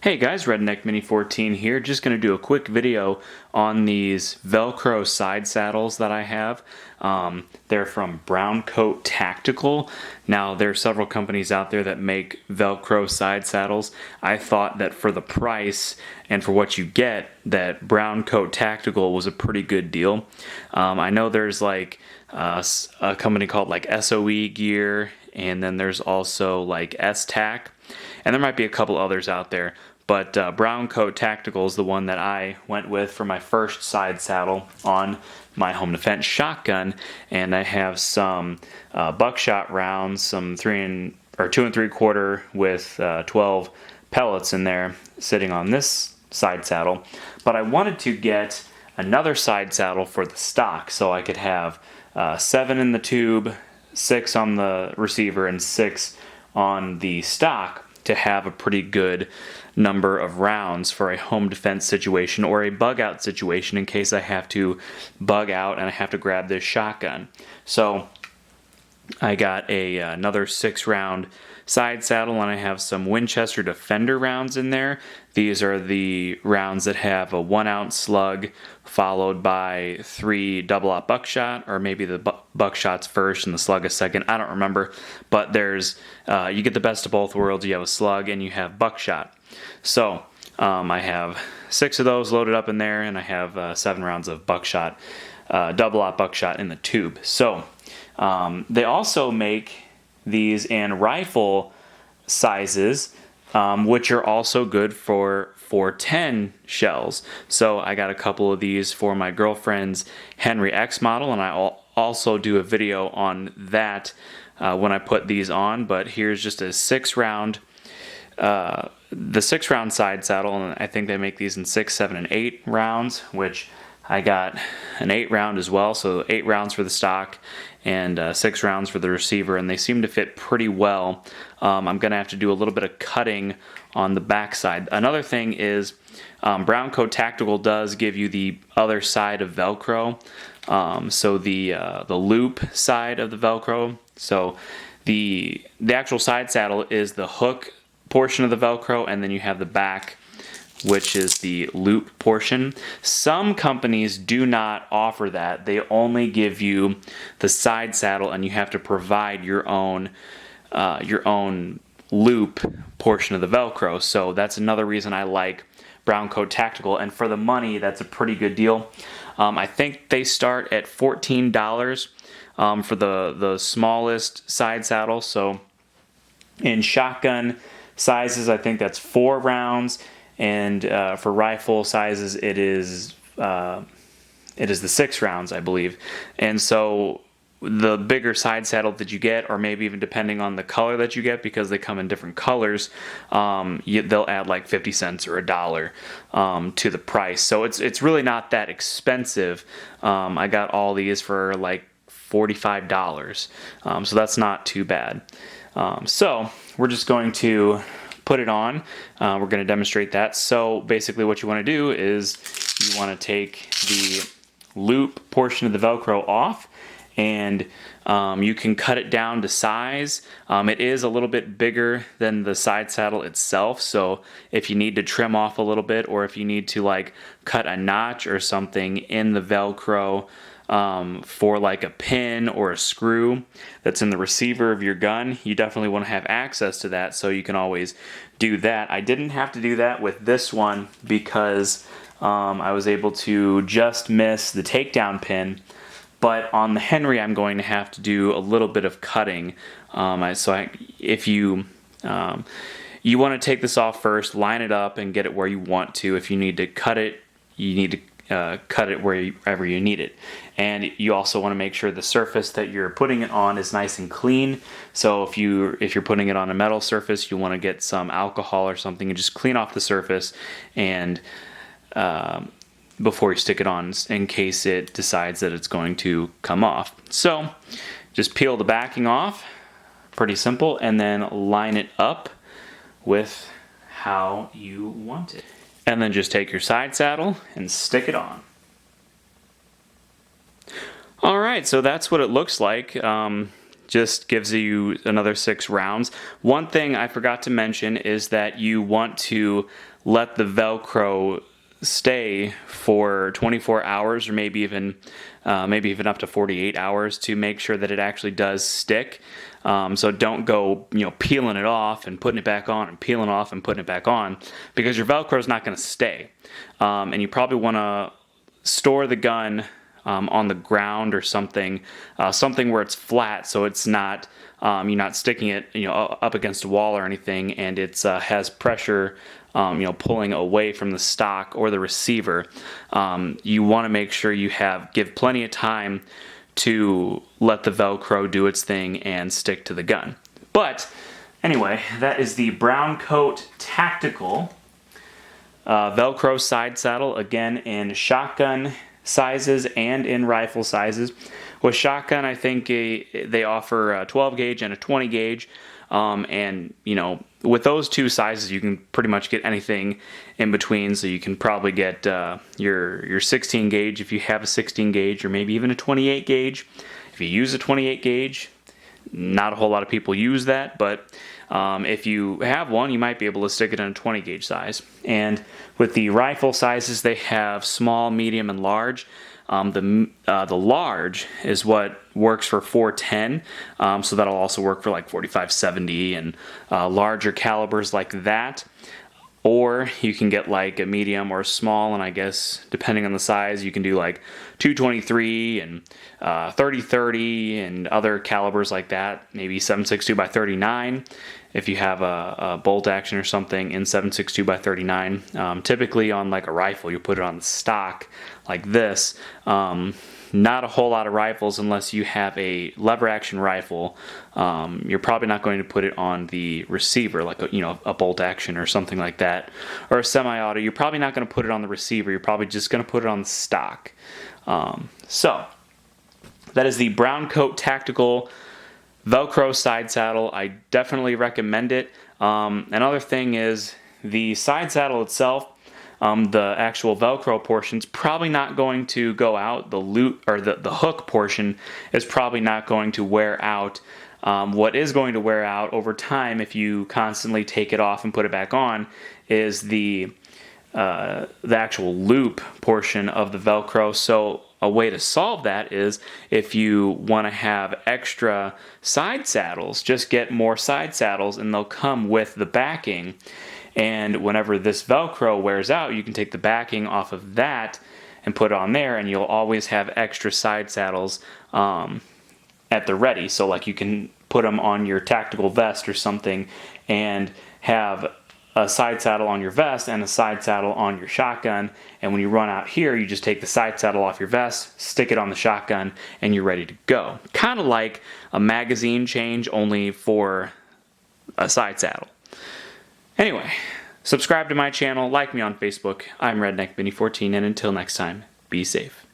Hey guys, Redneck Mini 14 here. Just going to do a quick video on these Velcro side saddles that I have. They're from Brown Coat Tactical. Now, there are several companies out there that make Velcro side saddles. I thought that for the price and for what you get, that Brown Coat Tactical was a pretty good deal. I know there's like a company called like SOE Gear, and then there's also like S-Tac, and there might be a couple others out there. But Brown Coat Tactical is the one that I went with for my first side saddle on my home defense shotgun, and I have some buckshot rounds, some 2 3/4 with 12 pellets in there, sitting on this side saddle. But I wanted to get another side saddle for the stock, so I could have 7 in the tube, 6 on the receiver, and 6 on the stock, to have a pretty good number of rounds for a home defense situation or a bug out situation in case I have to bug out and I have to grab this shotgun. So I got another 6-round side saddle, and I have some Winchester Defender rounds in there. These are the rounds that have a 1-ounce slug followed by 3 double-aught buckshot, or maybe the buckshot's first and the slug is second. I don't remember, but there's you get the best of both worlds. You have a slug and you have buckshot. So I have 6 of those loaded up in there, and I have 7 rounds of buckshot, double-aught buckshot in the tube. So they also make these in rifle sizes, which are also good for 410 shells. So I got a couple of these for my girlfriend's Henry X model, and I also do a video on that when I put these on. But here's just a 6-round, the 6-round side saddle, and I think they make these in 6, 7, and 8 rounds, which I got an 8-round as well, so 8 rounds for the stock and 6 rounds for the receiver, and they seem to fit pretty well. I'm going to have to do a little bit of cutting on the back side. Another thing is Brown Coat Tactical does give you the other side of Velcro, so the loop side of the Velcro. So the actual side saddle is the hook portion of the Velcro, and then you have the back, which is the loop portion. Some companies do not offer that. They only give you the side saddle, and you have to provide your own loop portion of the Velcro. So that's another reason I like Brown Coat Tactical, and for the money, that's a pretty good deal. I think they start at $14 for the smallest side saddle. So in shotgun sizes, I think that's 4 rounds. And for rifle sizes, it is the 6 rounds, I believe. And so the bigger side saddle that you get, or maybe even depending on the color that you get, because they come in different colors, they'll add like 50 cents or $1 to the price. So it's really not that expensive. I got all these for like $45, so that's not too bad. So we're just going to put it on. We're going to demonstrate that. So basically what you want to do is you want to take the loop portion of the Velcro off, and you can cut it down to size. It is a little bit bigger than the side saddle itself, so if you need to trim off a little bit, or if you need to like cut a notch or something in the Velcro for like a pin or a screw that's in the receiver of your gun, you definitely want to have access to that, so you can always do that. I didn't have to do that with this one because I was able to just miss the takedown pin, but on the Henry I'm going to have to do a little bit of cutting. If you want to take this off first, line it up and get it where you want to. If you need to cut it, you need to cut it wherever you need it. And you also want to make sure the surface that you're putting it on is nice and clean. So if you're putting it on a metal surface, you want to get some alcohol or something and just clean off the surface, and before you stick it on, in case it decides that it's going to come off. So just peel the backing off, pretty simple, and then line it up with how you want it. And then just take your side saddle and stick it on. Alright, so that's what it looks like. just gives you another 6 rounds. One thing I forgot to mention is that you want to let the Velcro stay for 24 hours or maybe even up to 48 hours to make sure that it actually does stick. So don't go, peeling it off and putting it back on and peeling off and putting it back on, because your Velcro is not going to stay. And you probably want to store the gun on the ground or something where it's flat, so it's not you're not sticking it up against a wall or anything, and it's has pressure pulling away from the stock or the receiver. You want to make sure you give plenty of time to let the Velcro do its thing and stick to the gun. But anyway, that is the Brown Coat Tactical Velcro side saddle, again in shotgun sizes and in rifle sizes. With shotgun, I think they offer a 12 gauge and a 20 gauge. And with those two sizes, you can pretty much get anything in between. So you can probably get your 16 gauge if you have a 16 gauge, or maybe even a 28 gauge. If you use a 28 gauge, not a whole lot of people use that, but if you have one, you might be able to stick it in a 20 gauge size. And with the rifle sizes, they have small, medium, and large. The large is what works for 410, so that'll also work for like 45-70 and larger calibers like that. Or you can get like a medium or a small, and I guess depending on the size, you can do like 223 and 30-30 and other calibers like that. Maybe 7.62 by 39 if you have a bolt action or something in 7.62 by 39. Typically on like a rifle, you put it on the stock like this. Not a whole lot of rifles, unless you have a lever action rifle, you're probably not going to put it on the receiver, like a bolt action or something like that, or a semi-auto. You're probably not going to put it on the receiver. You're probably just going to put it on the stock. So that is the Brown Coat Tactical Velcro side saddle. I definitely recommend it. Another thing is the side saddle itself. The actual Velcro portion is probably not going to go out. The loop, or the hook portion, is probably not going to wear out. What is going to wear out over time, if you constantly take it off and put it back on, is the actual loop portion of the Velcro. So a way to solve that is, if you want to have extra side saddles, just get more side saddles, and they'll come with the backing. And whenever this Velcro wears out, you can take the backing off of that and put it on there, and you'll always have extra side saddles at the ready. So like you can put them on your tactical vest or something and have a side saddle on your vest and a side saddle on your shotgun, and when you run out here, you just take the side saddle off your vest, stick it on the shotgun, and you're ready to go. Kind of like a magazine change, only for a side saddle. Anyway, subscribe to my channel, like me on Facebook. I'm Redneck Benny 14, and until next time, be safe.